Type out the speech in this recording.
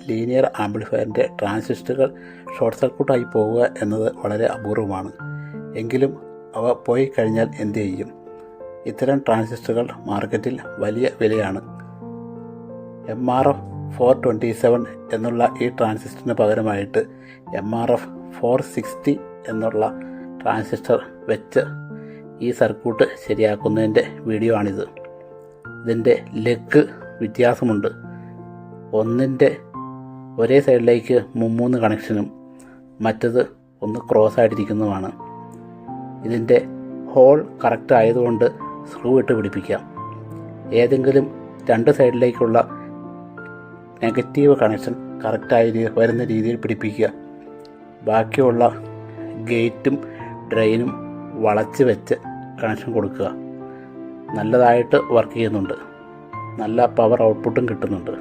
Linear ആംപ്ലിഫയറിൻ്റെ ട്രാൻസിസ്റ്ററുകൾ short സർക്യൂട്ടായി പോവുക എന്നത് വളരെ അപൂർവമാണ്. എങ്കിലും അവ പോയി കഴിഞ്ഞാൽ എന്തു ചെയ്യും? ഇത്തരം ട്രാൻസിസ്റ്ററുകൾ മാർക്കറ്റിൽ വലിയ വിലയാണ്. MRF427 എന്നുള്ള ഈ ട്രാൻസിസ്റ്ററിന് പകരമായിട്ട് MRF460 എന്നുള്ള ട്രാൻസിസ്റ്റർ വെച്ച് ഈ സർക്യൂട്ട് ശരിയാക്കുന്നതിൻ്റെ വീഡിയോ ആണിത്. ഇതിൻ്റെ ലെഗ് വ്യത്യാസമുണ്ട്. ഒന്നിൻ്റെ ഒരേ സൈഡിലേക്ക് 3 കണക്ഷനും മറ്റത് ഒന്ന് ക്രോസ് ആയിട്ടിരിക്കുന്നതുമാണ്. ഇതിൻ്റെ ഹോൾ കറക്റ്റ് ആയതുകൊണ്ട് സ്ക്രൂ ഇട്ട് പിടിപ്പിക്കാം. ഏതെങ്കിലും 2 സൈഡിലേക്കുള്ള നെഗറ്റീവ് കണക്ഷൻ കറക്റ്റായി വരുന്ന രീതിയിൽ പിടിപ്പിക്കുക. ബാക്കിയുള്ള ഗേറ്റും ഡ്രെയിനും വളച്ച് വെച്ച് കണക്ഷൻ കൊടുക്കുക. നല്ലതായിട്ട് വർക്ക് ചെയ്യുന്നുണ്ട്. നല്ല പവർ ഔട്ട്പുട്ടും കിട്ടുന്നുണ്ട്.